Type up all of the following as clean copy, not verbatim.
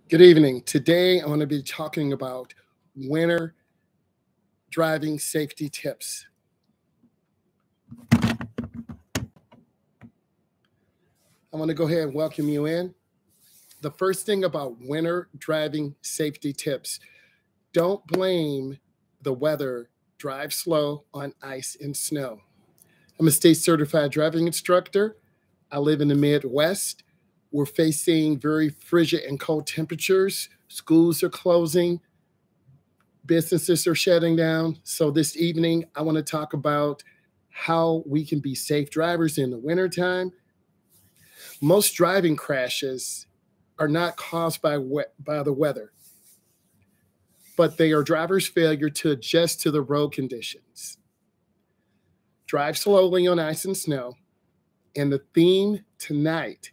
Good evening. Today I'm going to be talking about winter driving safety tips. I want to go ahead and welcome you in. The first thing about winter driving safety tips, don't blame the weather. Drive slow on ice and snow. I'm a state certified driving instructor. I live in the Midwest. We're facing very frigid and cold temperatures. Schools are closing. Businesses are shutting down. So this evening, I want to talk about how we can be safe drivers in the wintertime. Most driving crashes are not caused by the weather, but they are drivers' failure to adjust to the road conditions. Drive slowly on ice and snow. And the theme tonight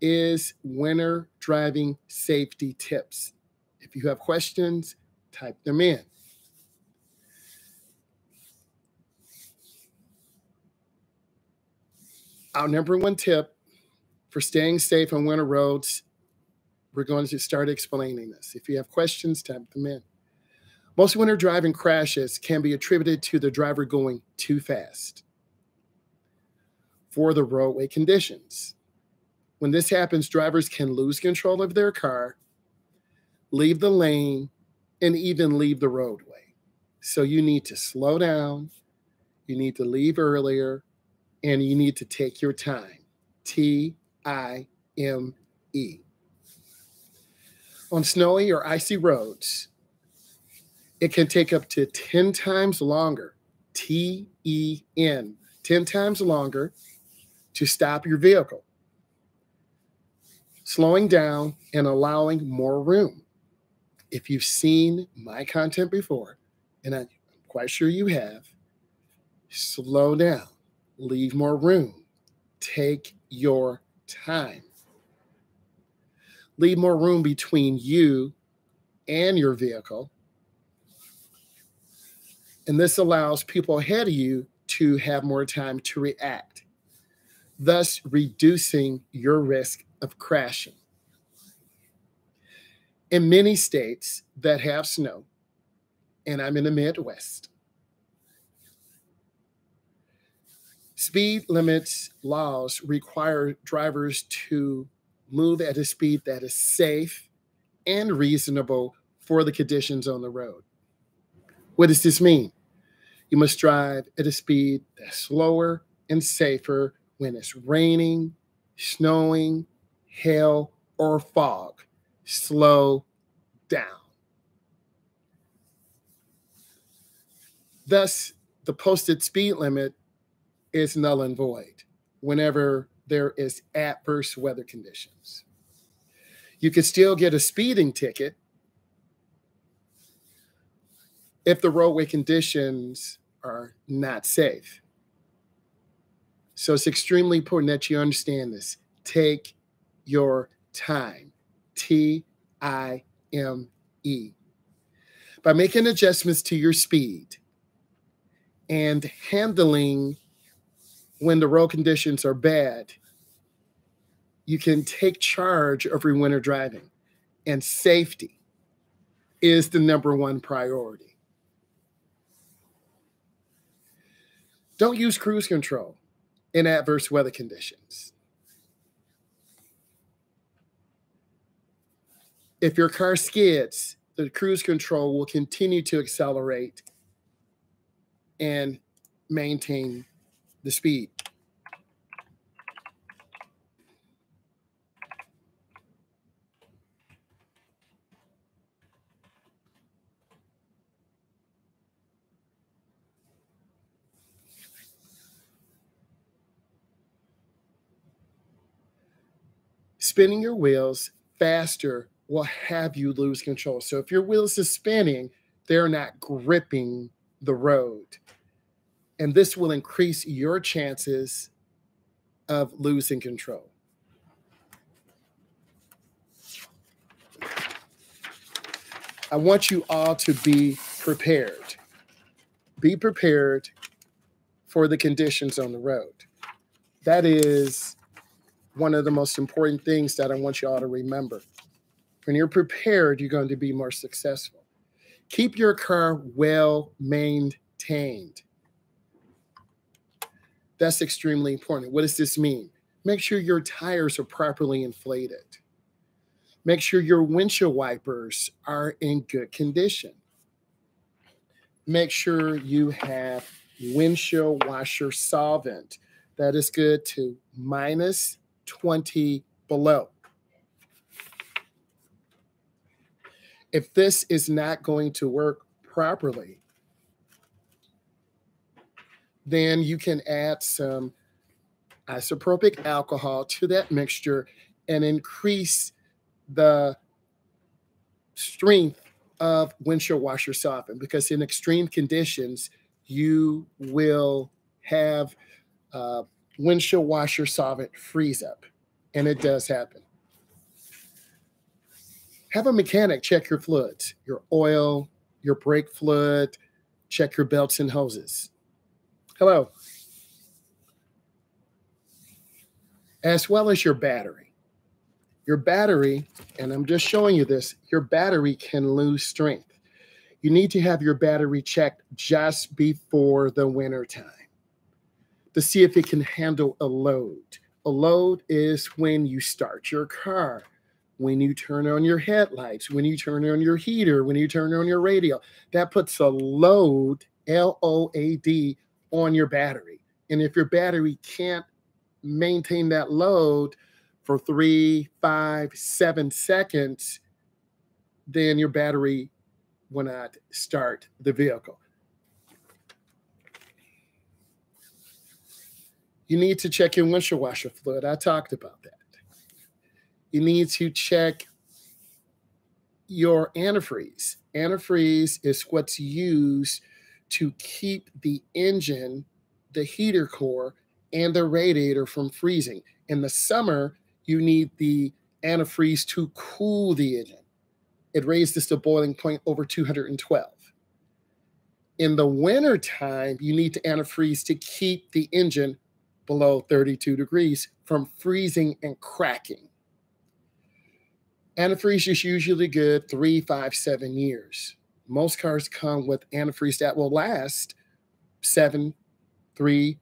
is winter driving safety tips. If you have questions, type them in. Our number one tip for staying safe on winter roads, we're going to start explaining this. If you have questions, type them in. Most winter driving crashes can be attributed to the driver going too fast for the roadway conditions. When this happens, drivers can lose control of their car, leave the lane, and even leave the roadway. So you need to slow down, you need to leave earlier, and you need to take your time. Time. On snowy or icy roads, it can take up to 10 times longer, 10 times longer to stop your vehicle, slowing down and allowing more room. If you've seen my content before, and I'm quite sure you have, slow down, leave more room, take your time. Leave more room between you and your vehicle. And this allows people ahead of you to have more time to react, thus reducing your risk of crashing. In many states that have snow, and I'm in the Midwest, speed limits laws require drivers to move at a speed that is safe and reasonable for the conditions on the road. What does this mean? You must drive at a speed that's slower and safer when it's raining, snowing, hail, or fog. Slow down. Thus, the posted speed limit is null and void whenever there is adverse weather conditions. You could still get a speeding ticket if the roadway conditions are not safe. So it's extremely important that you understand this. Take your time. Time. By making adjustments to your speed and handling when the road conditions are bad, you can take charge of your winter driving. And safety is the number one priority. Don't use cruise control in adverse weather conditions. If your car skids, the cruise control will continue to accelerate and maintain the speed. Spinning your wheels faster will have you lose control. So if your wheels are spinning, they're not gripping the road. And this will increase your chances of losing control. I want you all to be prepared. Be prepared for the conditions on the road. That is one of the most important things that I want you all to remember. When you're prepared, you're going to be more successful. Keep your car well maintained. That's extremely important. What does this mean? Make sure your tires are properly inflated. Make sure your windshield wipers are in good condition. Make sure you have windshield washer solvent that is good to -20 below. If this is not going to work properly, then you can add some isopropyl alcohol to that mixture and increase the strength of windshield washer solvent, because in extreme conditions, you will have windshield washer solvent freeze up, and it does happen. Have a mechanic check your fluids, your oil, your brake fluid, check your belts and hoses. Hello. As well as your battery. Your battery, and I'm just showing you this, your battery can lose strength. You need to have your battery checked just before the winter time to see if it can handle a load. A load is when you start your car, when you turn on your headlights, when you turn on your heater, when you turn on your radio. That puts a load, L-O-A-D, on your battery. And if your battery can't maintain that load for 3, 5, 7 seconds, then your battery will not start the vehicle. You need to check your windshield washer fluid. I talked about that. You need to check your antifreeze. Antifreeze is what's used to keep the engine, the heater core, and the radiator from freezing. In the summer, you need the antifreeze to cool the engine. It raises the boiling point over 212. In the winter time, you need the antifreeze to keep the engine below 32 degrees from freezing and cracking. Antifreeze is usually good 3, 5, 7 years. Most cars come with antifreeze that will last 7, 3,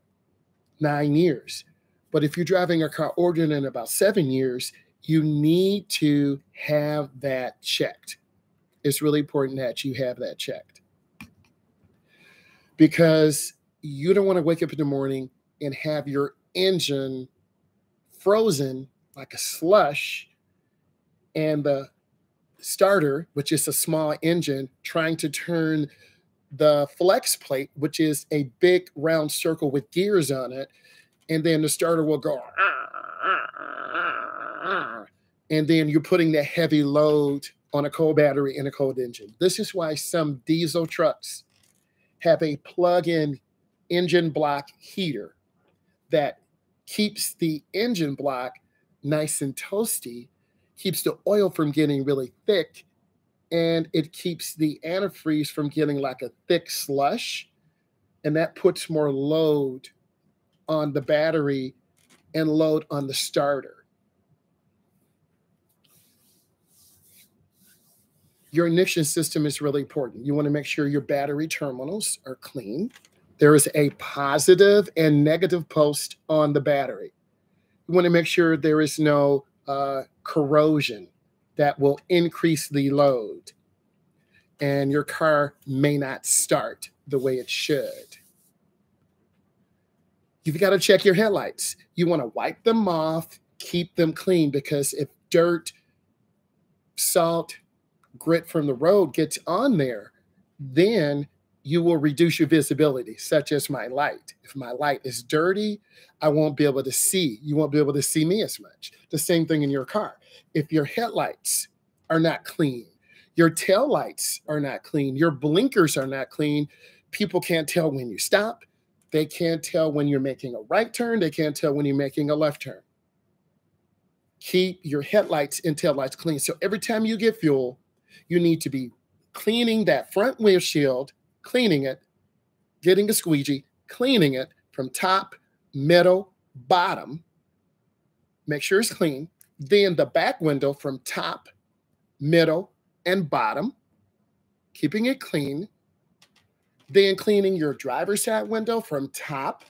9 years. But if you're driving a car older than about 7 years, you need to have that checked. It's really important that you have that checked, because you don't want to wake up in the morning and have your engine frozen like a slush, and the starter, which is a small engine, trying to turn the flex plate, which is a big round circle with gears on it, and then the starter will go, and then you're putting that heavy load on a cold battery and a cold engine. This is why some diesel trucks have a plug-in engine block heater that keeps the engine block nice and toasty, keeps the oil from getting really thick, and it keeps the antifreeze from getting like a thick slush, and that puts more load on the battery and load on the starter. Your ignition system is really important. You want to make sure your battery terminals are clean. There is a positive and negative post on the battery. You want to make sure there is no corrosion that will increase the load, and your car may not start the way it should. You've got to check your headlights. You want to wipe them off, keep them clean, because if dirt, salt, grit from the road gets on there, then you will reduce your visibility, such as my light. If my light is dirty, I won't be able to see. You won't be able to see me as much. The same thing in your car. If your headlights are not clean, your tail lights are not clean, your blinkers are not clean, people can't tell when you stop. They can't tell when you're making a right turn. They can't tell when you're making a left turn. Keep your headlights and tail lights clean. So every time you get fuel, you need to be cleaning that front windshield, cleaning it, getting a squeegee, cleaning it from top, middle, bottom. Make sure it's clean. Then the back window from top, middle, and bottom, keeping it clean. Then cleaning your driver's side window from top,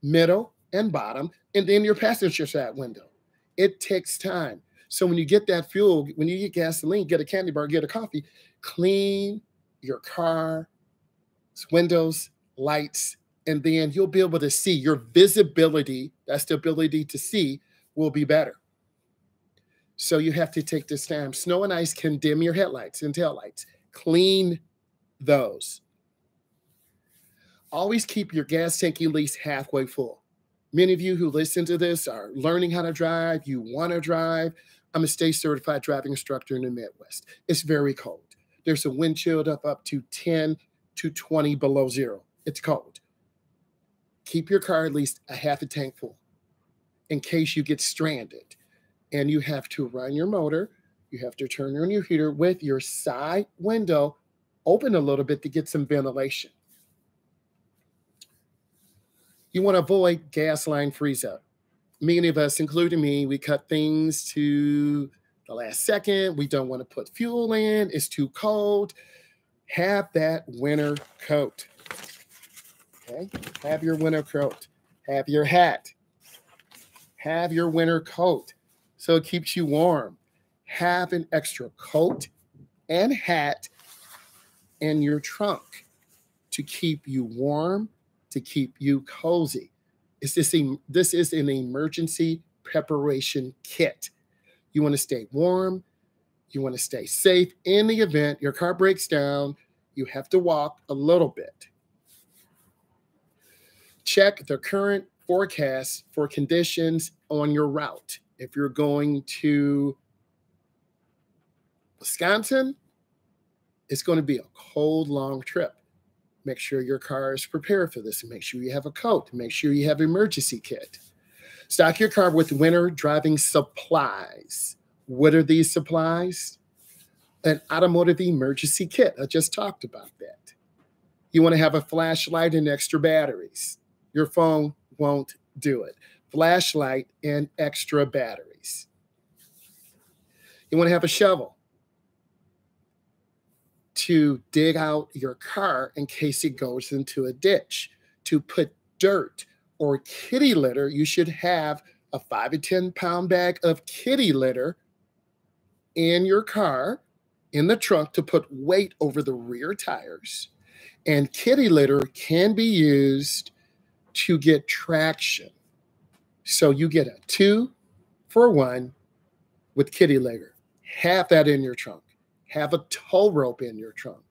middle, and bottom, and then your passenger side window. It takes time. So when you get that fuel, when you get gasoline, get a candy bar, get a coffee, clean your car's windows, lights, and then you'll be able to see your visibility, that's the ability to see, will be better. So you have to take this time. Snow and ice can dim your headlights and taillights. Clean those. Always keep your gas tank at least halfway full. Many of you who listen to this are learning how to drive. You want to drive. I'm a state certified driving instructor in the Midwest. It's very cold. There's a wind chill up to 10 to 20 below zero. It's cold. Keep your car at least a half a tank full in case you get stranded and you have to run your motor. You have to turn on your heater with your side window open a little bit to get some ventilation. You want to avoid gas line freeze up. Many of us, including me, we cut things to the last second. We don't want to put fuel in. It's too cold. Have that winter coat. Okay? Have your winter coat. Have your hat. Have your winter coat so it keeps you warm. Have an extra coat and hat in your trunk to keep you warm, to keep you cozy. This is an emergency preparation kit. You want to stay warm. You want to stay safe. In the event your car breaks down, you have to walk a little bit. Check the current forecast for conditions on your route. If you're going to Wisconsin, it's going to be a cold, long trip. Make sure your car is prepared for this. Make sure you have a coat. Make sure you have an emergency kit. Stock your car with winter driving supplies. What are these supplies? An automotive emergency kit. I just talked about that. You want to have a flashlight and extra batteries. Your phone won't do it. Flashlight and extra batteries. You want to have a shovel to dig out your car in case it goes into a ditch. To put dirt or kitty litter, you should have a 5 to 10 pound bag of kitty litter in your car, in the trunk, to put weight over the rear tires. And kitty litter can be used to get traction. So you get a 2 for 1 with kitty litter. Have that in your trunk. Have a tow rope in your trunk.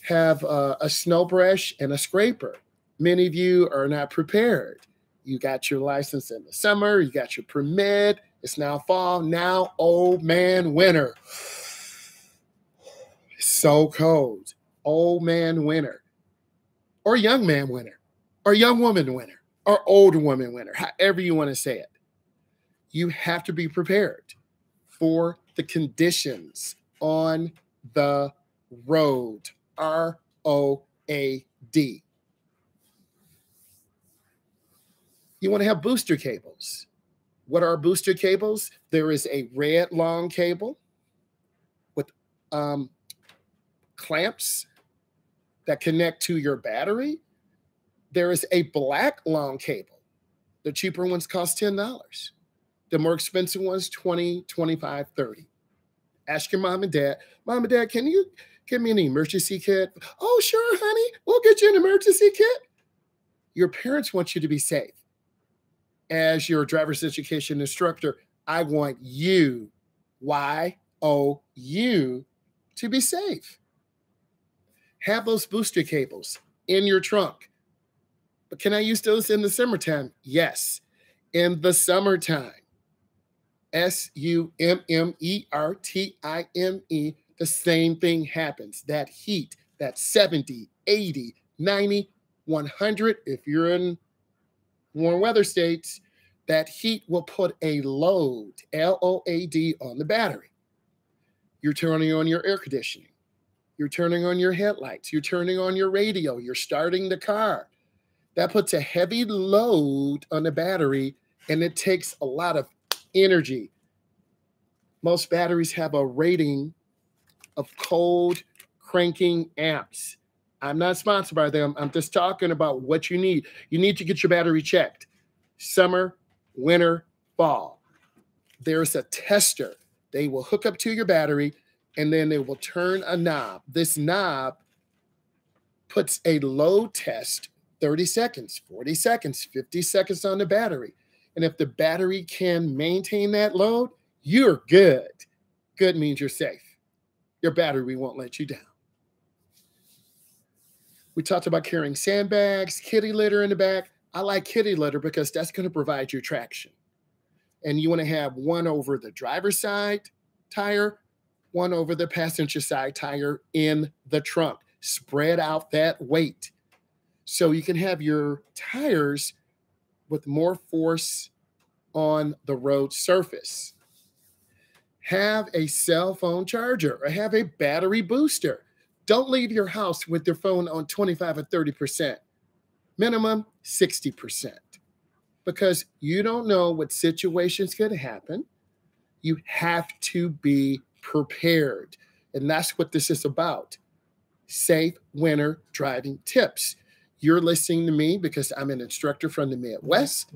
Have a snow brush and a scraper. Many of you are not prepared. You got your license in the summer. You got your permit. It's now fall. Now, old man winter. It's so cold. Old man winter. Or young man winter. Or young woman winter. Or old woman winter. However you want to say it. You have to be prepared for the conditions on the road. ROAD. You want to have booster cables. What are booster cables? There is a red long cable with clamps that connect to your battery. There is a black long cable. The cheaper ones cost $10. The more expensive ones, $20, $25, $30. Ask your mom and dad, Mom and Dad, can you give me an emergency kit? Oh, sure, honey. We'll get you an emergency kit. Your parents want you to be safe. As your driver's education instructor, I want you, Y-O-U, to be safe. Have those booster cables in your trunk. But can I use those in the summertime? Yes, in the summertime. SUMMERTIME, the same thing happens. That heat, that 70, 80, 90, 100, if you're in warm weather states, that heat will put a load, L-O-A-D, on the battery. You're turning on your air conditioning. You're turning on your headlights. You're turning on your radio. You're starting the car. That puts a heavy load on the battery, and it takes a lot of energy Most batteries have a rating of cold cranking amps. I'm not sponsored by them. I'm just talking about what you need. You need to get your battery checked. Summer, winter, fall. There's a tester. They will hook up to your battery and then they will turn a knob. This knob puts a load test 30 seconds, 40 seconds, 50 seconds on the battery. And if the battery can maintain that load, you're good. Good means you're safe. Your battery won't let you down. We talked about carrying sandbags, kitty litter in the back. I like kitty litter because that's going to provide you traction. And you want to have one over the driver's side tire, one over the passenger side tire in the trunk. Spread out that weight so you can have your tires with more force on the road surface. Have a cell phone charger or have a battery booster. Don't leave your house with your phone on 25 or 30%. Minimum 60%. Because you don't know what situations could happen. You have to be prepared. And that's what this is about. Safe winter driving tips. You're listening to me because I'm an instructor from the Midwest.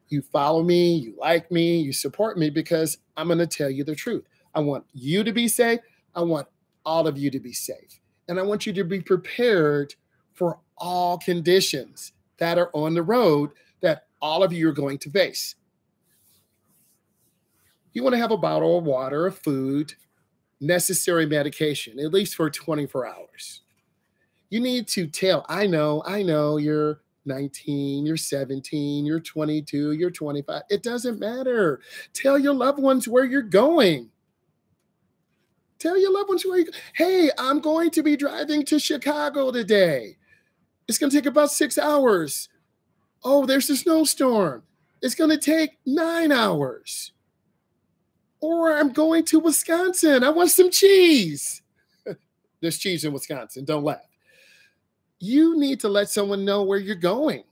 You follow me, you like me, you support me because I'm going to tell you the truth. I want you to be safe. I want all of you to be safe. And I want you to be prepared for all conditions that are on the road that all of you are going to face. You want to have a bottle of water, of food, necessary medication, at least for 24 hours. You need to tell, I know, you're 19, you're 17, you're 22, you're 25. It doesn't matter. Tell your loved ones where you're going. Tell your loved ones where you hey, I'm going to be driving to Chicago today. It's going to take about 6 hours. Oh, there's a snowstorm. It's going to take 9 hours. Or I'm going to Wisconsin. I want some cheese. There's cheese in Wisconsin. Don't laugh. You need to let someone know where you're going.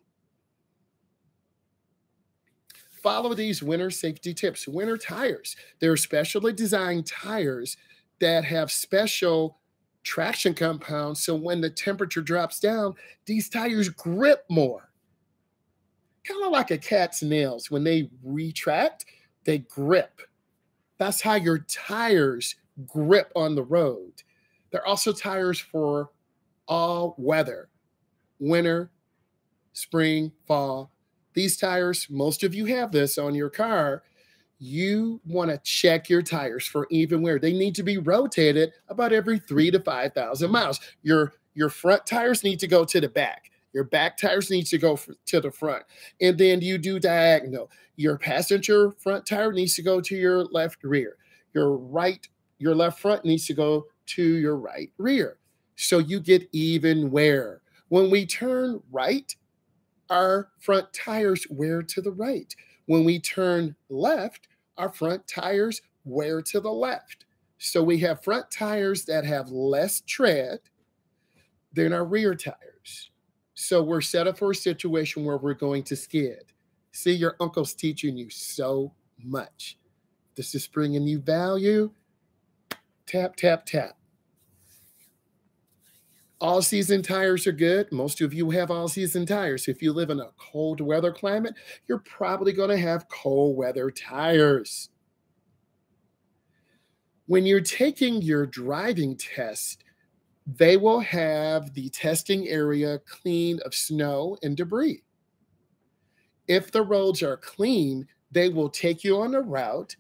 Follow these winter safety tips. Winter tires. They're specially designed tires that have special traction compounds. So when the temperature drops down, these tires grip more. Kind of like a cat's nails. When they retract, they grip. That's how your tires grip on the road. They're also tires for all weather, winter, spring, fall. These tires, most of you have this on your car. You want to check your tires for even wear. They need to be rotated about every 3,000 to 5,000 miles. Your front tires need to go to the back. Your back tires need to go to the front. And then you do diagonal. Your passenger front tire needs to go to your left rear. Your left front needs to go to your right rear. So you get even wear. When we turn right, our front tires wear to the right. When we turn left, our front tires wear to the left. So we have front tires that have less tread than our rear tires. So we're set up for a situation where we're going to skid. See, your uncle's teaching you so much. This is bringing you value. Tap, tap, tap. All season tires are good. Most of you have all season tires. If you live in a cold weather climate, you're probably going to have cold weather tires. When you're taking your driving test, they will have the testing area clean of snow and debris. If the roads are clean, they will take you on a route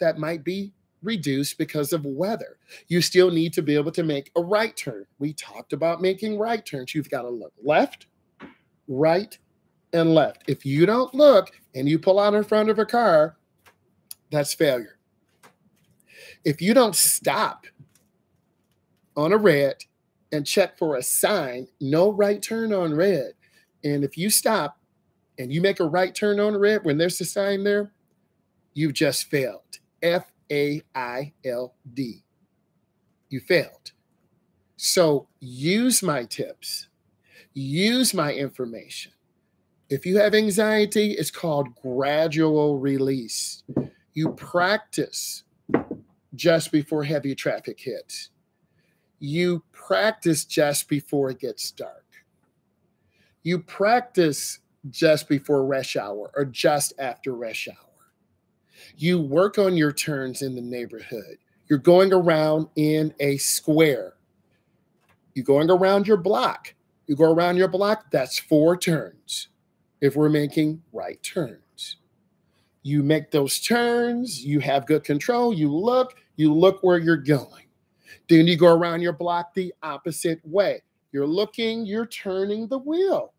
that might be reduced because of weather. You still need to be able to make a right turn. We talked about making right turns. You've got to look left, right, and left. If you don't look and you pull out in front of a car, that's failure. If you don't stop on a red and check for a sign, no right turn on red, and if you stop and you make a right turn on red when there's a sign there, you've just failed. F-A-I-L-D. You failed. So use my tips. Use my information. If you have anxiety, it's called gradual release. You practice just before heavy traffic hits. You practice just before it gets dark. You practice just before rush hour or just after rush hour. You work on your turns in the neighborhood. You're going around in a square. You're going around your block. You go around your block, that's 4 turns if we're making right turns. You make those turns, you have good control, you look where you're going. Then you go around your block the opposite way. You're looking, you're turning the wheel.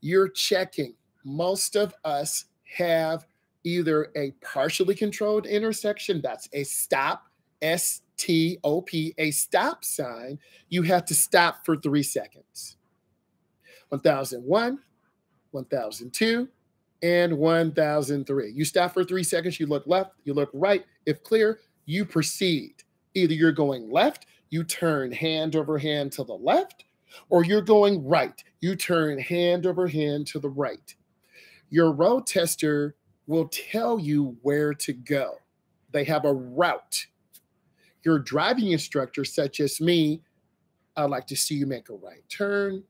You're checking. Most of us have either a partially controlled intersection, that's a stop, S-T-O-P, a stop sign. You have to stop for 3 seconds. 1001, 1002, and 1003. You stop for 3 seconds, you look left, you look right. If clear, you proceed. Either you're going left, you turn hand over hand to the left, or you're going right, you turn hand over hand to the right. Your road tester will tell you where to go. They have a route. Your driving instructor, such as me, I'd like to see you make a right turn.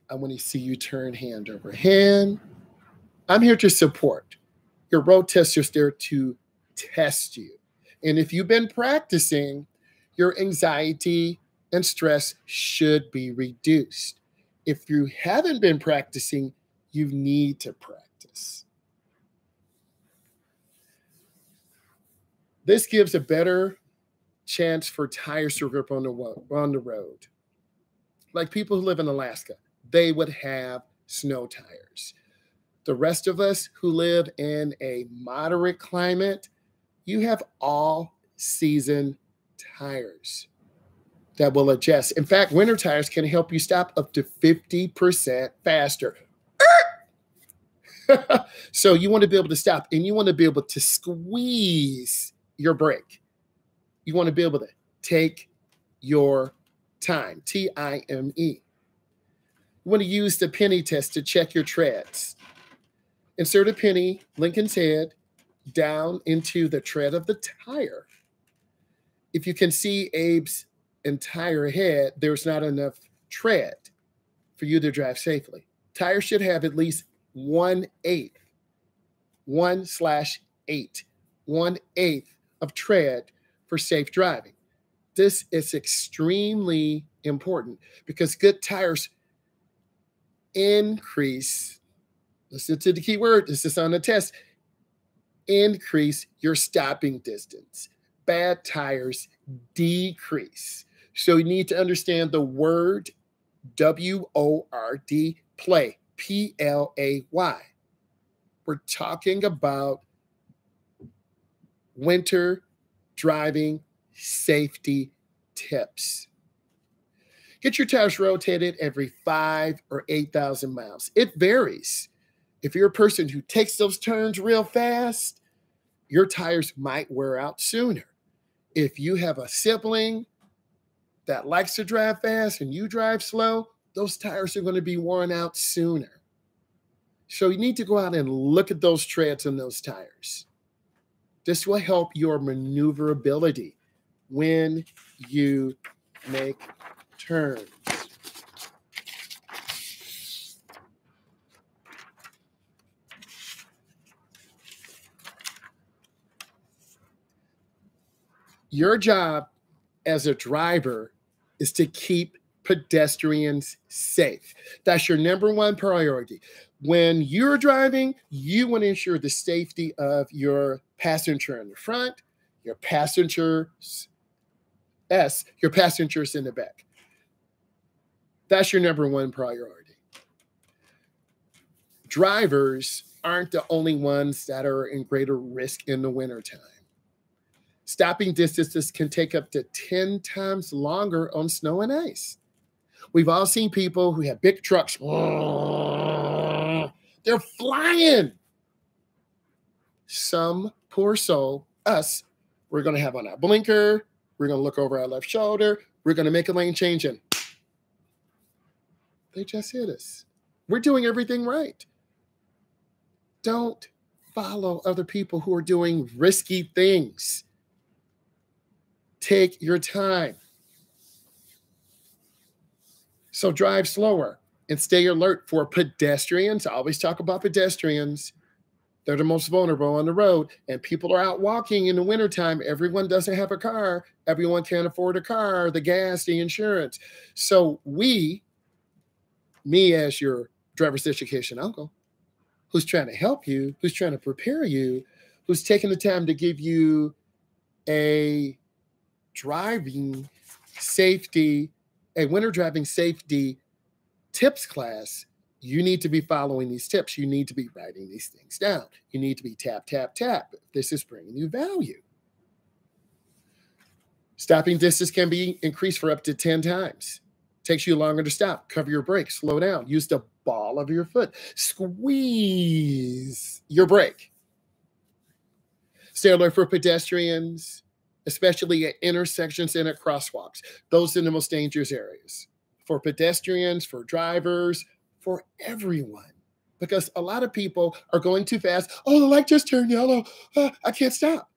I want to see you turn hand over hand. I'm here to support. Your road tester's there to test you. And if you've been practicing, your anxiety and stress should be reduced. If you haven't been practicing, you need to practice. This gives a better chance for tires to grip on the road. Like people who live in Alaska, they would have snow tires. The rest of us who live in a moderate climate, you have all season tires that will adjust. In fact, winter tires can help you stop up to 50% faster. So you want to be able to stop, and you want to be able to squeeze your brake. You want to be able to take your time, T-I-M-E. You want to use the penny test to check your treads. Insert a penny, Lincoln's head, down into the tread of the tire. If you can see Abe's entire head, there's not enough tread for you to drive safely. Tires should have at least 1/8 of tread for safe driving. This is extremely important because good tires increase, listen to the key word, this is on the test, increase your stopping distance. Bad tires decrease. So you need to understand the word W-O-R-D, play, P-L-A-Y. We're talking about winter driving safety tips. Get your tires rotated every 5,000 or 8,000 miles. It varies. If you're a person who takes those turns real fast, your tires might wear out sooner. If you have a sibling that likes to drive fast and you drive slow, those tires are going to be worn out sooner. So you need to go out and look at those treads on those tires. This will help your maneuverability when you make turns. Your job as a driver is to keep pedestrians safe. That's your number one priority. When you're driving, you want to ensure the safety of your passenger in the front, your passengers in the back. That's your number one priority. Drivers aren't the only ones that are in greater risk in the wintertime. Stopping distances can take up to 10 times longer on snow and ice. We've all seen people who have big trucks. They're flying. Some poor soul, us, we're going to have on our blinker. We're going to look over our left shoulder. We're going to make a lane change, and they just hit us. We're doing everything right. Don't follow other people who are doing risky things. Take your time. So drive slower and stay alert for pedestrians. I always talk about pedestrians. They're the most vulnerable on the road, and people are out walking in the wintertime. Everyone doesn't have a car. Everyone can't afford a car, the gas, the insurance. So me as your driver's education uncle, who's trying to help you, who's trying to prepare you, who's taking the time to give you a driving safety, a winter driving safety tips class, you need to be following these tips. You need to be writing these things down. You need to be tap, tap, tap. This is bringing you value. Stopping distance can be increased for up to 10 times. Takes you longer to stop. Cover your brakes. Slow down. Use the ball of your foot. Squeeze your brake. Stay alert for pedestrians, especially at intersections and at crosswalks. Those are the most dangerous areas for pedestrians, for drivers, for everyone. Because a lot of people are going too fast. Oh, the light just turned yellow. I can't stop.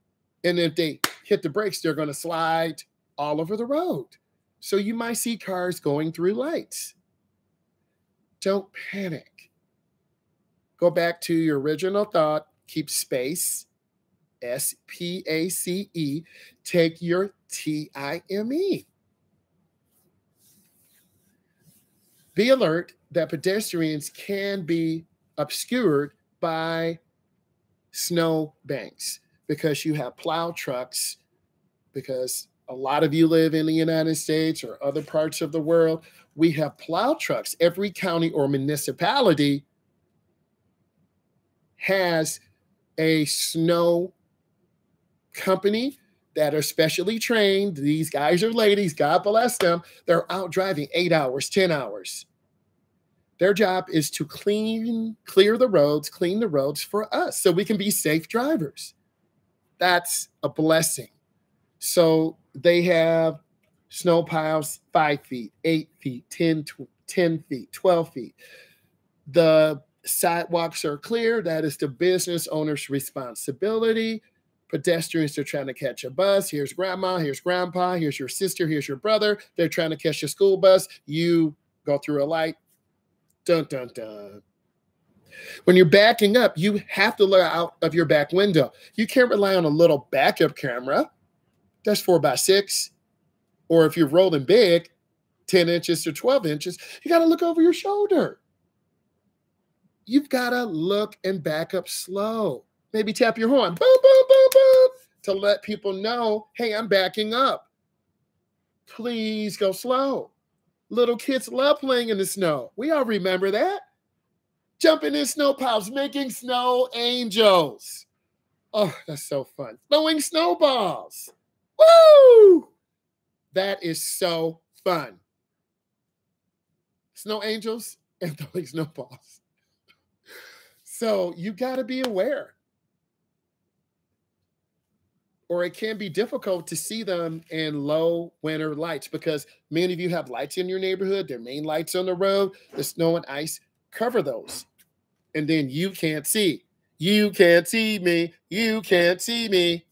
And if they hit the brakes, they're going to slide all over the road. So you might see cars going through lights. Don't panic. Go back to your original thought. Keep space. S-P-A-C-E. Take your T-I-M-E. Be alert that pedestrians can be obscured by snow banks because you have plow trucks, because a lot of you live in the United States or other parts of the world. We have plow trucks. Every county or municipality has a snow company that are specially trained. These guys or ladies, God bless them, they're out driving 8 hours, 10 hours. Their job is to clear the roads, clean the roads for us so we can be safe drivers. That's a blessing. So they have snow piles 5 feet, 8 feet, 10 feet, 12 feet. The sidewalks are clear. That is the business owner's responsibility. Pedestrians are trying to catch a bus. Here's grandma, here's grandpa, here's your sister, here's your brother. They're trying to catch a school bus. You go through a light. Dun, dun, dun. When you're backing up, you have to look out of your back window. You can't rely on a little backup camera. That's 4x6. Or if you're rolling big, 10 inches to 12 inches, you got to look over your shoulder. You've got to look and back up slow. Maybe tap your horn, boom, boom, boom, boom, to let people know, hey, I'm backing up. Please go slow. Little kids love playing in the snow. We all remember that. Jumping in snow piles, making snow angels. Oh, that's so fun. Throwing snowballs. Woo! That is so fun. Snow angels and throwing snowballs. So you got to be aware. Or it can be difficult to see them in low winter lights because many of you have lights in your neighborhood. They're main lights on the road. The snow and ice cover those. And then you can't see. You can't see me. You can't see me.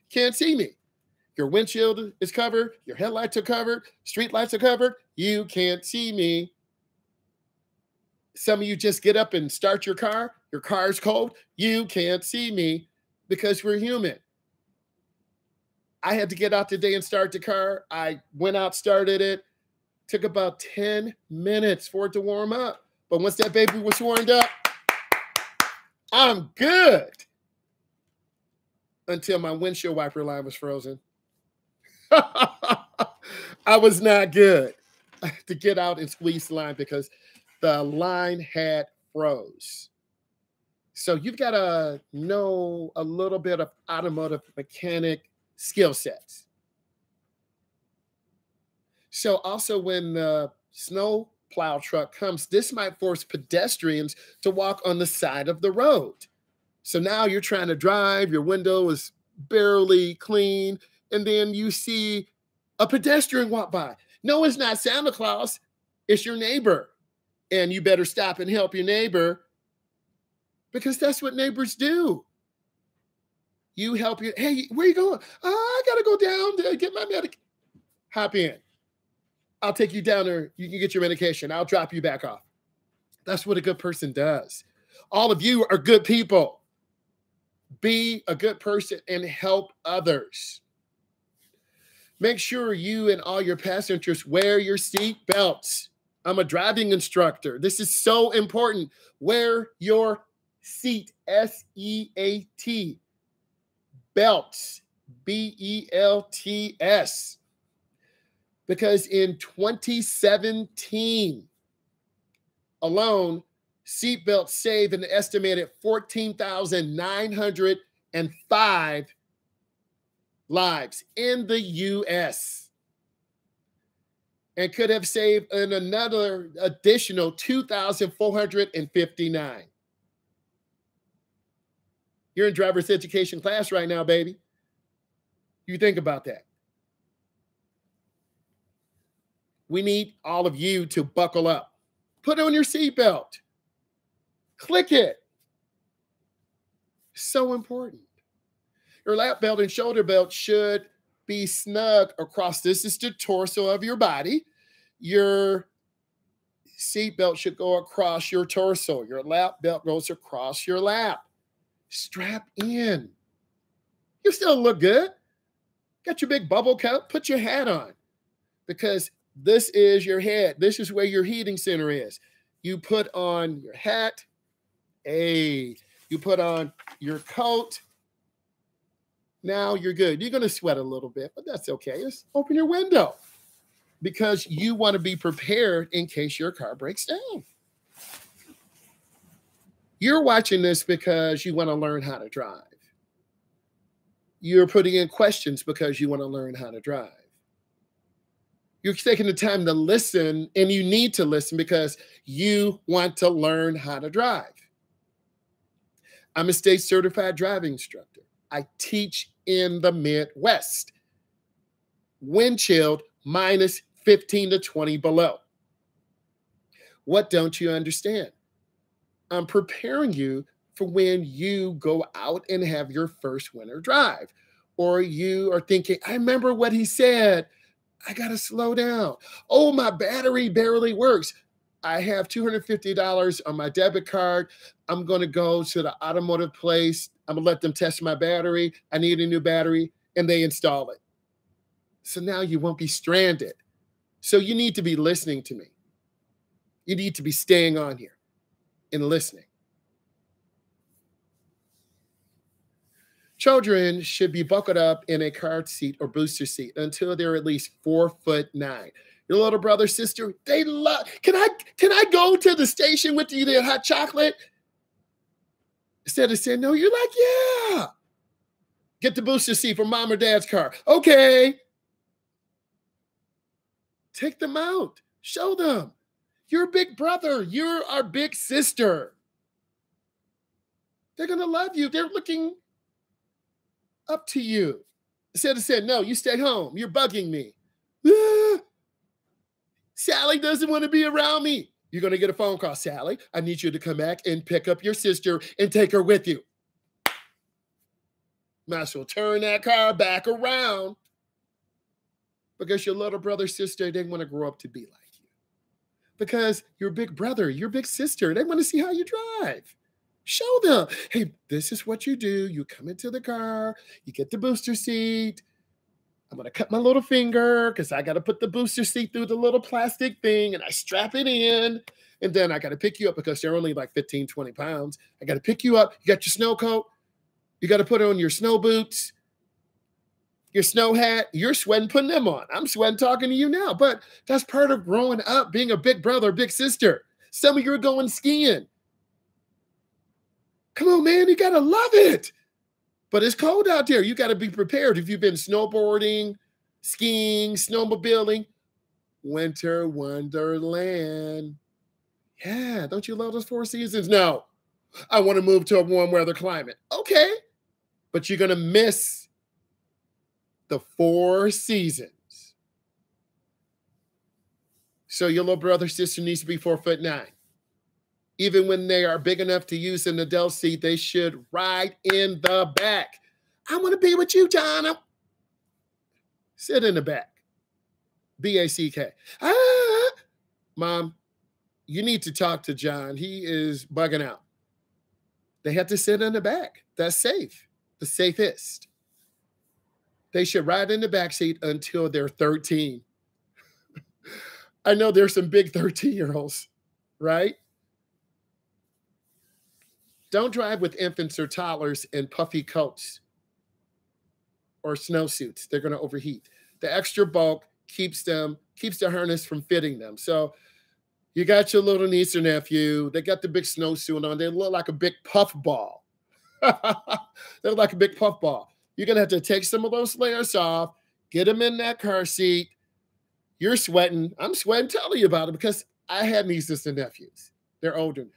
Can't see me. Your windshield is covered. Your headlights are covered. Street lights are covered. You can't see me. Some of you just get up and start your car. Your car's cold. You can't see me because we're human. I had to get out today and start the car. I went out, started it. Took about 10 minutes for it to warm up. But once that baby was warmed up, I'm good. Until my windshield wiper line was frozen. I was not good. I had to get out and squeeze the line because the line had froze. So you've got to know a little bit of automotive mechanic skill sets. So also when the snow plow truck comes, this might force pedestrians to walk on the side of the road. So now you're trying to drive, your window is barely clean, and then you see a pedestrian walk by. No, it's not Santa Claus, it's your neighbor. And you better stop and help your neighbor because that's what neighbors do. You help you. Hey, where you going? I got to go down to get my medication. Hop in. I'll take you down there. You can get your medication. I'll drop you back off. That's what a good person does. All of you are good people. Be a good person and help others. Make sure you and all your passengers wear your seat belts. I'm a driving instructor. This is so important. Wear your seat, S-E-A-T, belts, B-E-L-T-S. Because in 2017 alone, seatbelts saved an estimated 14,905 lives in the U.S. and could have saved another additional 2,459. You're in driver's education class right now, baby. You think about that. We need all of you to buckle up. Put on your seatbelt. Click it. So important. Your lap belt and shoulder belt should be snug across. This is the torso of your body. Your seat belt should go across your torso. Your lap belt goes across your lap. Strap in. You still look good. Got your big bubble cup. Put your hat on because this is your head. This is where your heating center is. You put on your hat. Hey, you put on your coat. Now you're good. You're going to sweat a little bit, but that's okay. Just open your window because you want to be prepared in case your car breaks down. You're watching this because you want to learn how to drive. You're putting in questions because you want to learn how to drive. You're taking the time to listen, and you need to listen because you want to learn how to drive. I'm a state certified driving instructor. I teach in the Midwest. Wind chilled minus 15 to 20 below. What don't you understand? I'm preparing you for when you go out and have your first winter drive. Or you are thinking, I remember what he said. I got to slow down. Oh, my battery barely works. I have $250 on my debit card. I'm going to go to the automotive place. I'm going to let them test my battery. I need a new battery, and they install it. So now you won't be stranded. So you need to be listening to me. You need to be staying on here and listening. Children should be buckled up in a car seat or booster seat until they're at least 4'9". Your little brother, sister, they love. Can I go to the station with you to get hot chocolate? Instead of saying no, you're like, yeah. Get the booster seat for mom or dad's car. Okay. Take them out. Show them. You're a big brother. You're our big sister. They're going to love you. They're looking up to you. Instead of saying, no, you stay home. You're bugging me. Ah, Sally doesn't want to be around me. You're going to get a phone call. Sally, I need you to come back and pick up your sister and take her with you. Might as well turn that car back around because your little brother, sister, they want to grow up to be like you. Because your big brother, your big sister, they want to see how you drive. Show them, hey, this is what you do. You come into the car, you get the booster seat. I'm going to cut my little finger because I got to put the booster seat through the little plastic thing and I strap it in. And then I got to pick you up because they're only like 15, 20 pounds. I got to pick you up. You got your snow coat. You got to put on your snow boots, your snow hat. You're sweating putting them on. I'm sweating talking to you now. But that's part of growing up, being a big brother, big sister. Some of you are going skiing. Come on, man. You got to love it. But it's cold out there. You got to be prepared. If you've been snowboarding, skiing, snowmobiling, winter wonderland. Yeah, don't you love those 4 seasons? No, I want to move to a warm weather climate. Okay, but you're going to miss the 4 seasons. So your little brother, sister needs to be 4'9". Even when they are big enough to use an adult seat, they should ride in the back. I want to be with you, John. Sit in the back. BACK. Ah, Mom, you need to talk to John. He is bugging out. They have to sit in the back. That's safe. The safest. They should ride in the back seat until they're 13. I know there's some big 13-year-olds, right? Don't drive with infants or toddlers in puffy coats or snowsuits. They're going to overheat. The extra bulk keeps the harness from fitting them. So you got your little niece or nephew. They got the big snowsuit on. They look like a big puff ball. They look like a big puff ball. You're going to have to take some of those layers off, get them in that car seat. You're sweating. I'm sweating telling you about it because I have nieces and nephews. They're older now.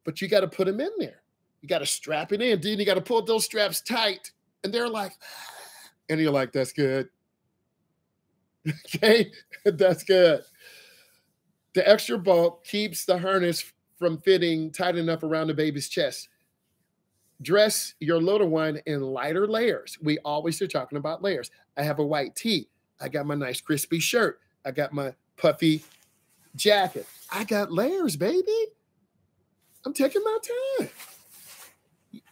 But you got to put them in there. You got to strap it in. Then you got to pull those straps tight. And they're like, and you're like, that's good. Okay, that's good. The extra bulk keeps the harness from fitting tight enough around the baby's chest. Dress your little one in lighter layers. We always are talking about layers. I have a white tee. I got my nice crispy shirt. I got my puffy jacket. I got layers, baby. I'm taking my time.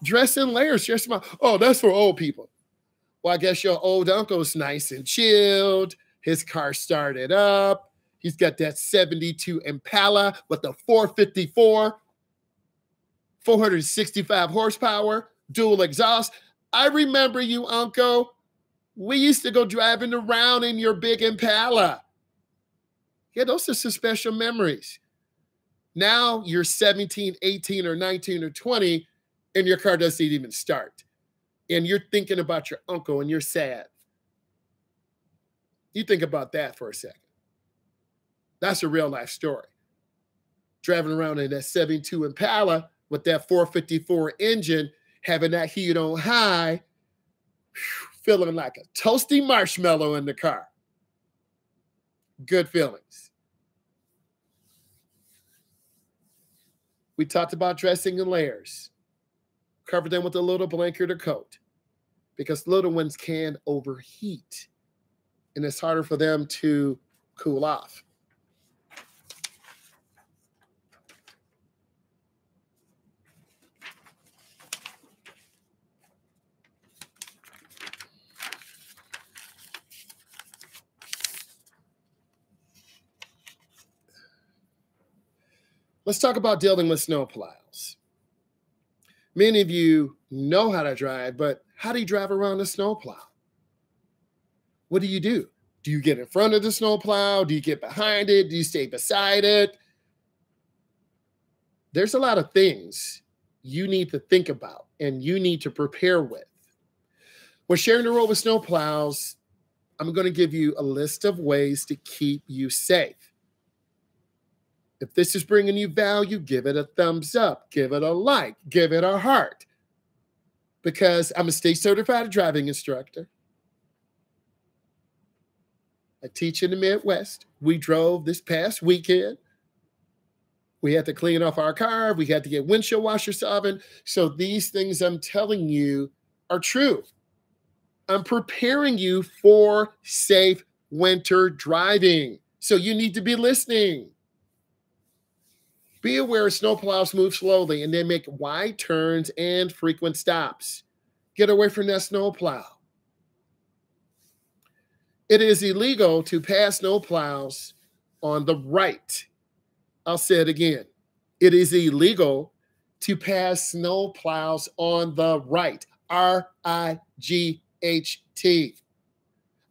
Dress in layers. Just oh, that's for old people. Well, I guess your old uncle's nice and chilled. His car started up. He's got that 72 Impala with the 454, 465 horsepower, dual exhaust. I remember you, Uncle. We used to go driving around in your big Impala. Yeah, those are some special memories. Now you're 17, 18, or 19, or 20, and your car doesn't even start. And you're thinking about your uncle, and you're sad. You think about that for a second. That's a real life story. Driving around in that 72 Impala with that 454 engine, having that heat on high, feeling like a toasty marshmallow in the car. Good feelings. We talked about dressing in layers. Cover them with a little blanket or coat because little ones can overheat and it's harder for them to cool off. Let's talk about dealing with snowplows. Many of you know how to drive, but how do you drive around a snowplow? What do? Do you get in front of the snowplow? Do you get behind it? Do you stay beside it? There's a lot of things you need to think about and you need to prepare with. When sharing the road with snowplows, I'm going to give you a list of ways to keep you safe. If this is bringing you value, give it a thumbs up, give it a like, give it a heart. Because I'm a state certified driving instructor. I teach in the Midwest. We drove this past weekend. We had to clean off our car. We had to get windshield washers oven. So these things I'm telling you are true. I'm preparing you for safe winter driving. So you need to be listening. Be aware snowplows move slowly and they make wide turns and frequent stops. Get away from that snowplow. It is illegal to pass snowplows on the right. I'll say it again. It is illegal to pass snowplows on the right. RIGHT.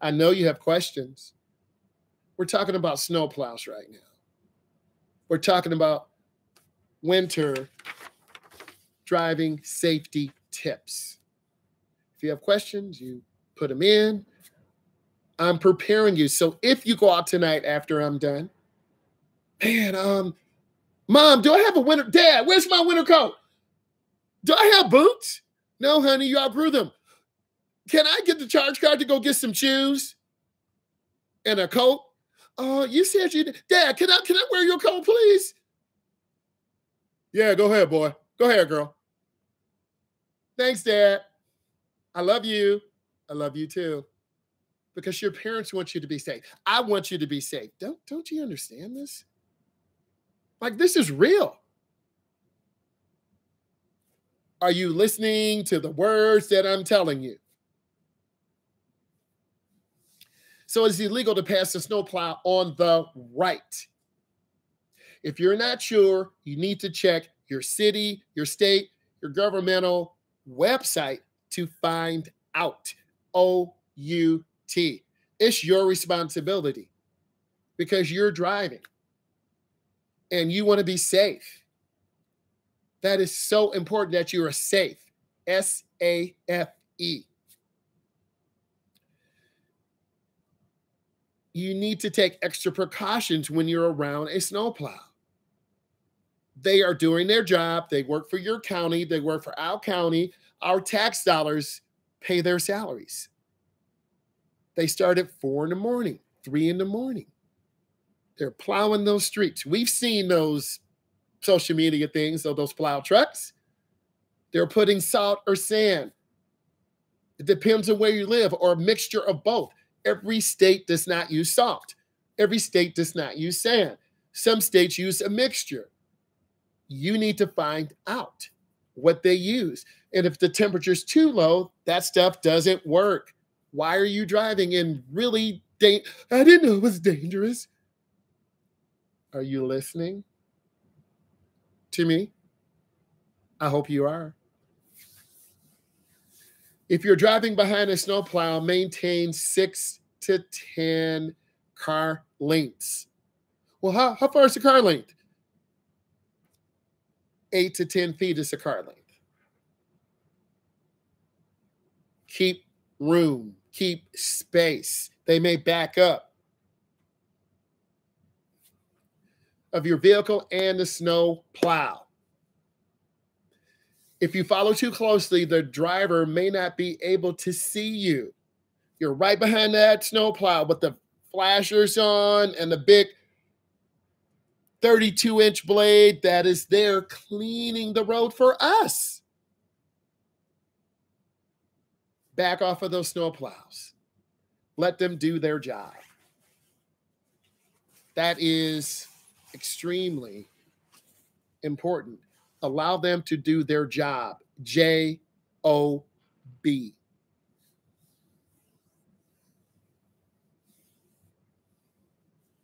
I know you have questions. We're talking about snowplows right now. We're talking about winter driving safety tips. If you have questions, you put them in. I'm preparing you. So if you go out tonight after I'm done, man, Mom, do I have a winter? Dad, where's my winter coat? Do I have boots? No, honey, you outgrew them. Can I get the charge card to go get some shoes and a coat? Oh, you said you did. Dad, can I wear your coat, please? Yeah, go ahead, boy. Go ahead, girl. Thanks, Dad. I love you. I love you too. Because your parents want you to be safe. I want you to be safe. Don't you understand this? Like this is real. Are you listening to the words that I'm telling you? So it's illegal to pass a snowplow on the right. If you're not sure, you need to check your city, your state, your governmental website to find out. OUT. It's your responsibility because you're driving and you want to be safe. That is so important that you are safe. SAFE. You need to take extra precautions when you're around a snowplow. They are doing their job. They work for your county. They work for our county. Our tax dollars pay their salaries. They start at 4 in the morning, 3 in the morning. They're plowing those streets. We've seen those social media things of those plow trucks. They're putting salt or sand. It depends on where you live, or a mixture of both. Every state does not use salt. Every state does not use sand. Some states use a mixture. You need to find out what they use. And if the temperature's too low, that stuff doesn't work. Why are you driving in really I didn't know it was dangerous. Are you listening to me? I hope you are. If you're driving behind a snowplow, maintain 6 to 10 car lengths. Well, how far is the car length? 8 to 10 feet is a car length. Keep room, keep space. They may back up of your vehicle and the snow plow. If you follow too closely, the driver may not be able to see you. You're right behind that snow plow with the flashers on and the big 32-inch blade that is there cleaning the road for us. Back off of those snow plows. Let them do their job. That is extremely important. Allow them to do their job. JOB.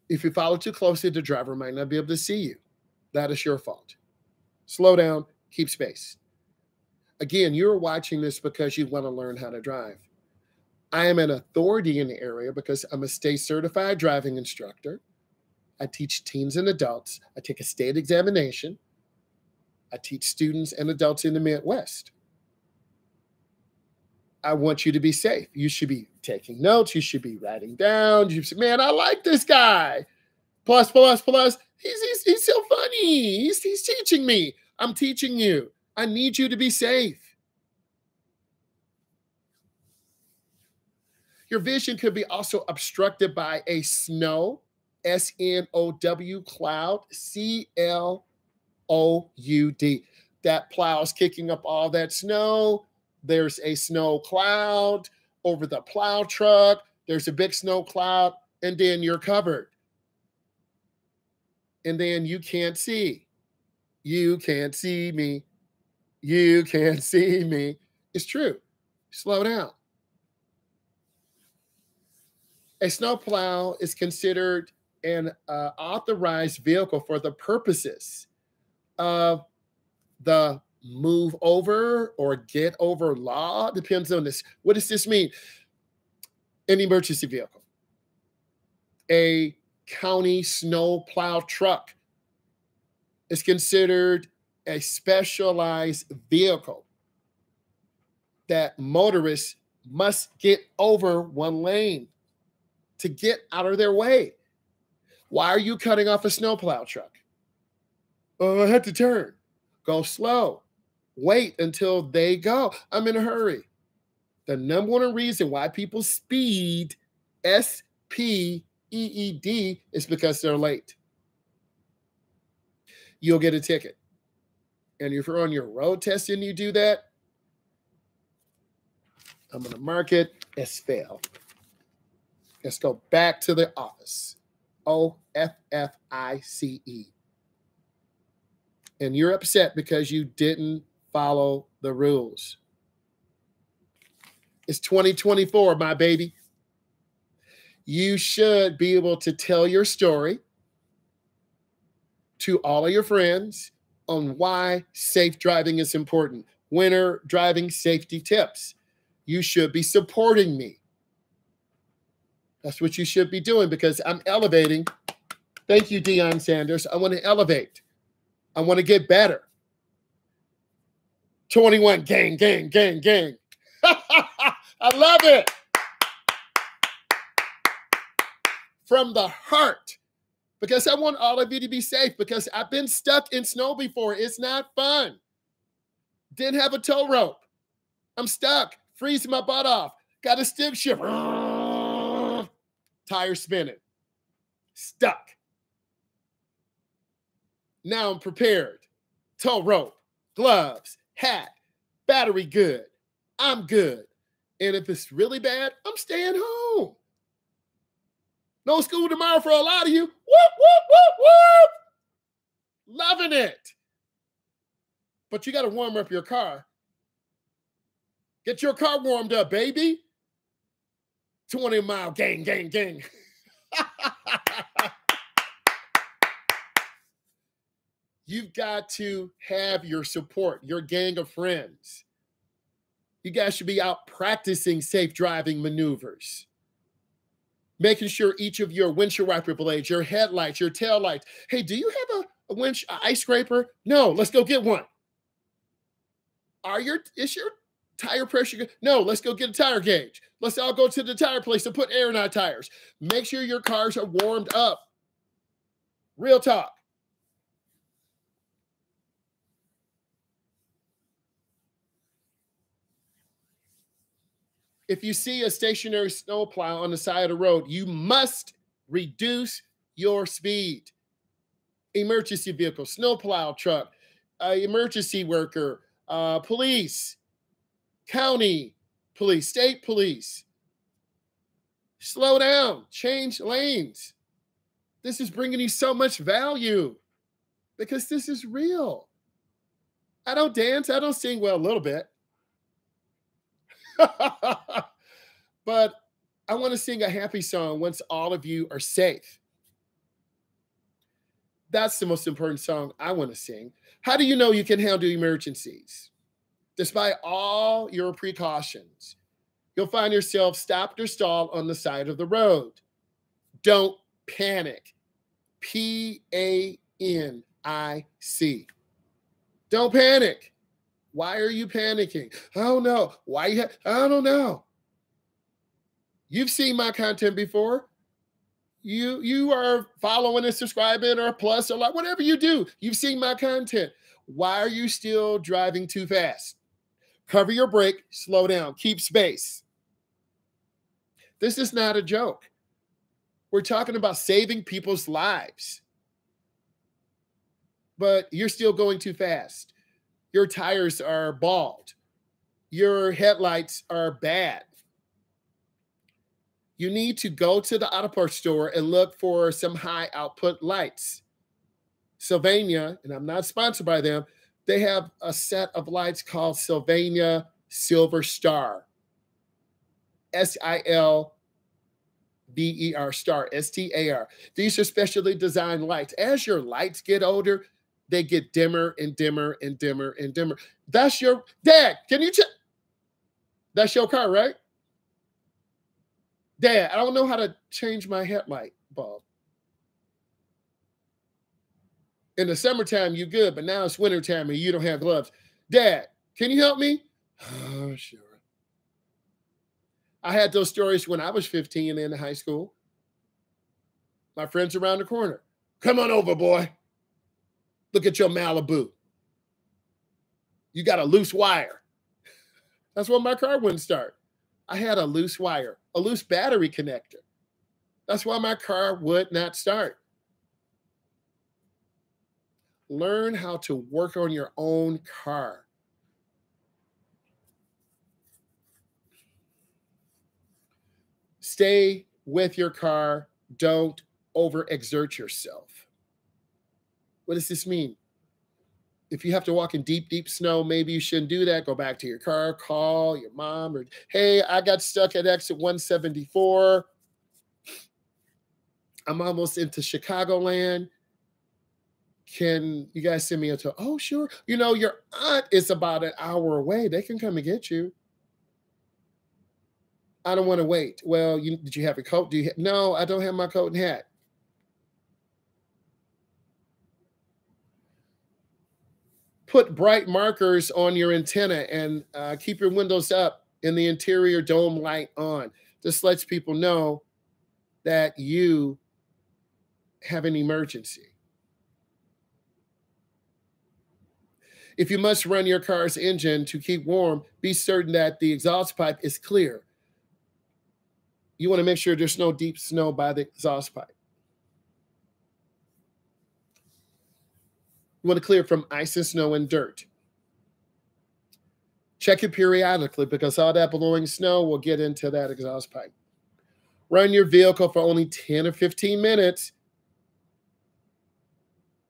If you follow too closely, the driver might not be able to see you. That is your fault. Slow down, keep space. Again, you're watching this because you want to learn how to drive. I am an authority in the area because I'm a state certified driving instructor. I teach teens and adults. I take a state examination. I teach students and adults in the Midwest. I want you to be safe. You should be taking notes. You should be writing down. You should, man, I like this guy. Plus. He's so funny. He's teaching me. I'm teaching you. I need you to be safe. Your vision could be also obstructed by a snow, SNOW, cloud, CLOUD. That plow's kicking up all that snow. There's a snow cloud over the plow truck. There's a big snow cloud, and then you're covered. And then you can't see. You can't see me. You can't see me. It's true. Slow down. A snowplow is considered an authorized vehicle for the purposes of the move over or get over law. Depends on this. What does this mean? An emergency vehicle, a county snow plow truck is considered a specialized vehicle that motorists must get over one lane to get out of their way. Why are you cutting off a snowplow truck? Oh, I had to turn. Go slow. Wait until they go. I'm in a hurry. The number one reason why people speed, SPEED, is because they're late. You'll get a ticket. And if you're on your road test and you do that, I'm going to mark it as fail. Let's go back to the office. OFFICE. And you're upset because you didn't follow the rules. It's 2024, my baby. You should be able to tell your story to all of your friends on why safe driving is important. Winter driving safety tips. You should be supporting me. That's what you should be doing because I'm elevating. Thank you, Deion Sanders. I want to elevate. I want to get better. 21, gang, gang, gang, gang. I love it. From the heart. Because I want all of you to be safe because I've been stuck in snow before. It's not fun. Didn't have a tow rope. I'm stuck, freezing my butt off. Got a stick shift. Tire spinning. Stuck. Now I'm prepared. Tow rope, gloves, hat, battery good. I'm good. And if it's really bad, I'm staying home. No school tomorrow for a lot of you. Whoop, whoop, whoop, whoop. Loving it. But you got to warm up your car. Get your car warmed up, baby. 20-mile gang, gang, gang. You've got to have your support, your gang of friends. You guys should be out practicing safe driving maneuvers. Making sure each of your windshield wiper blades, your headlights, your tail lights. Hey, do you have a ice scraper? No, let's go get one. Is your tire pressure good? No, let's go get a tire gauge. Let's all go to the tire place to put air in our tires. Make sure your cars are warmed up. Real talk. If you see a stationary snowplow on the side of the road, you must reduce your speed. Emergency vehicle, snowplow truck, emergency worker, police, county police, state police. Slow down, change lanes. This is bringing you so much value because this is real. I don't dance, I don't sing well a little bit. But I want to sing a happy song once all of you are safe. That's the most important song I want to sing. How do you know you can handle emergencies? Despite all your precautions, you'll find yourself stopped or stalled on the side of the road. Don't panic. PANIC. Don't panic. Why are you panicking? I don't know. I don't know. You've seen my content before. You are following and subscribing or plus or like whatever you do. You've seen my content. Why are you still driving too fast? Cover your brake, slow down, keep space. This is not a joke. We're talking about saving people's lives. But you're still going too fast. Your tires are bald. Your headlights are bad. You need to go to the auto parts store and look for some high output lights. Sylvania, and I'm not sponsored by them, they have a set of lights called Sylvania Silver Star. SILVER Star, STAR. These are specially designed lights. As your lights get older, they get dimmer and dimmer and dimmer and dimmer. That's your dad. Can you check? That's your car, right? Dad, I don't know how to change my headlight bulb. In the summertime, you're good, but now it's wintertime and you don't have gloves. Dad, can you help me? Oh, sure. I had those stories when I was 15 in high school. My friends around the corner. Come on over, boy. Look at your Malibu. You got a loose wire. That's why my car wouldn't start. I had a loose wire, a loose battery connector. That's why my car would not start. Learn how to work on your own car. Stay with your car. Don't overexert yourself. What does this mean? If you have to walk in deep, deep snow, maybe you shouldn't do that. Go back to your car, call your mom, or hey, I got stuck at exit 174. I'm almost into Chicagoland. Can you guys send me a tow? Oh, sure. You know, your aunt is about an hour away. They can come and get you. I don't want to wait. Well, did you have a coat? No, I don't have my coat and hat. Put bright markers on your antenna and keep your windows up and the interior dome light on. This lets people know that you have an emergency. If you must run your car's engine to keep warm, be certain that the exhaust pipe is clear. You want to make sure there's no deep snow by the exhaust pipe. You want to clear from ice and snow and dirt. Check it periodically because all that blowing snow will get into that exhaust pipe. Run your vehicle for only 10 or 15 minutes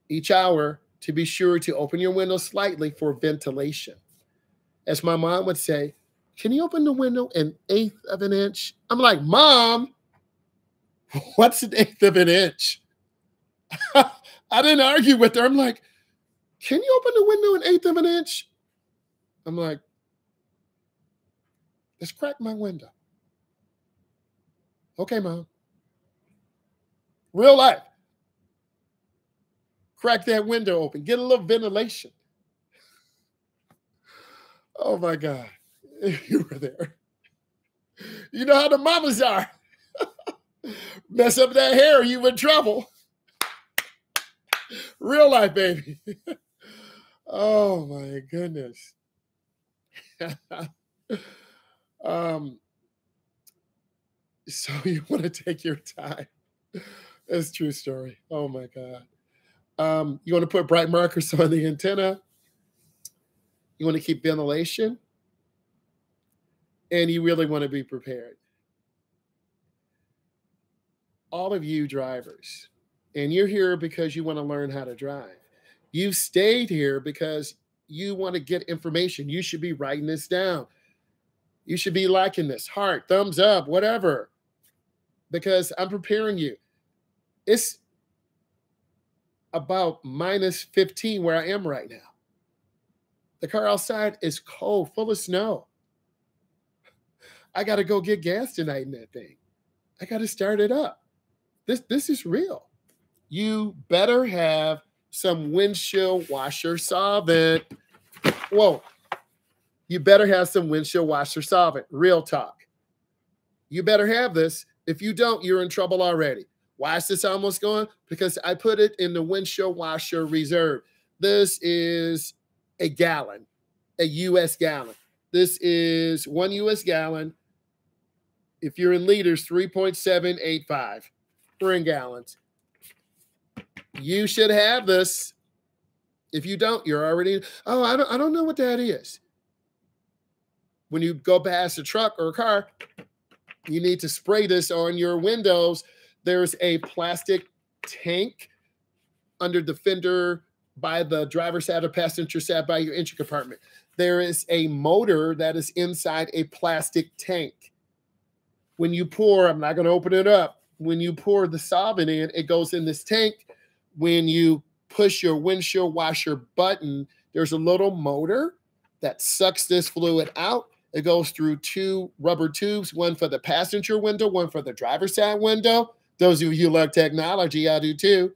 each hour to be sure to open your window slightly for ventilation. As my mom would say, can you open the window an eighth of an inch? I'm like, Mom, what's an eighth of an inch? I didn't argue with her. I'm like, can you open the window an eighth of an inch? I'm like, let's crack my window. Okay, Mom. Real life. Crack that window open. Get a little ventilation. Oh, my God. You were there. You know how the mamas are. Mess up that hair, you in trouble. Real life, baby. Oh, my goodness. So you want to take your time. That's a true story. Oh, my God. You want to put bright markers on the antenna. You want to keep ventilation. And you really want to be prepared. All of you drivers, and you're here because you want to learn how to drive. You stayed here because you want to get information. You should be writing this down. You should be liking this. Heart, thumbs up, whatever. Because I'm preparing you. It's about minus 15 where I am right now. The car outside is cold, full of snow. I got to go get gas tonight in that thing. I got to start it up. This is real. You better have some windshield washer solvent. Whoa. You better have some windshield washer solvent. Real talk. You better have this. If you don't, you're in trouble already. Why is this almost gone? Because I put it in the windshield washer reserve. This is a gallon, a U.S. gallon. This is 1 U.S. gallon. If you're in liters, 3.785. We're in gallons. You should have this. If you don't, you're already, oh, I don't know what that is. When you go past a truck or a car, you need to spray this on your windows. There's a plastic tank under the fender by the driver's side or passenger side by your engine compartment. There is a motor that is inside a plastic tank. When you pour, I'm not going to open it up. When you pour the solvent in, it goes in this tank. When you push your windshield washer button, there's a little motor that sucks this fluid out. It goes through 2 rubber tubes, one for the passenger window, one for the driver's side window. Those of you who love technology, I do too.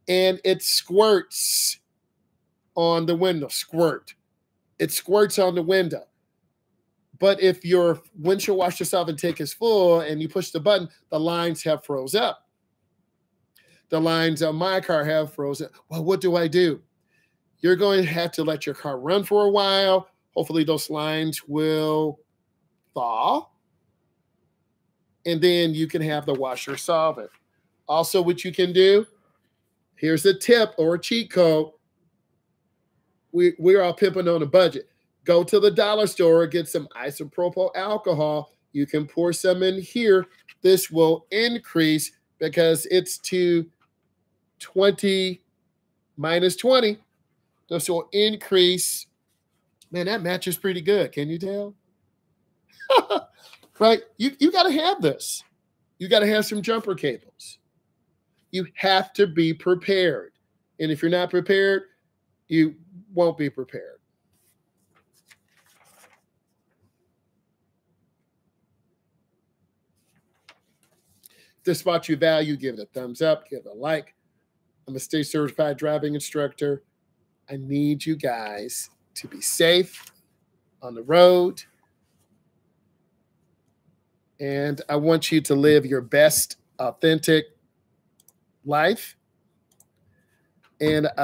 And it squirts on the window. Squirt. It squirts on the window. But if your windshield washer solvent tank is full and you push the button, the lines have froze up. The lines on my car have frozen. Well, what do I do? You're going to have to let your car run for a while. Hopefully those lines will thaw. And then you can have the washer solvent. Also, what you can do, here's a tip or a cheat code. We're all pimping on a budget. Go to the dollar store, get some isopropyl alcohol, You can pour some in here. This will increase because it's to 20 minus 20. This will increase. Man, that matches pretty good. Can you tell? Right? You got to have this. You got to have some jumper cables. You have to be prepared. And if you're not prepared, you won't be prepared. If this spot you value, give it a thumbs up, give it a like. I'm a state certified driving instructor. I need you guys to be safe on the road. And I want you to live your best, authentic life. And I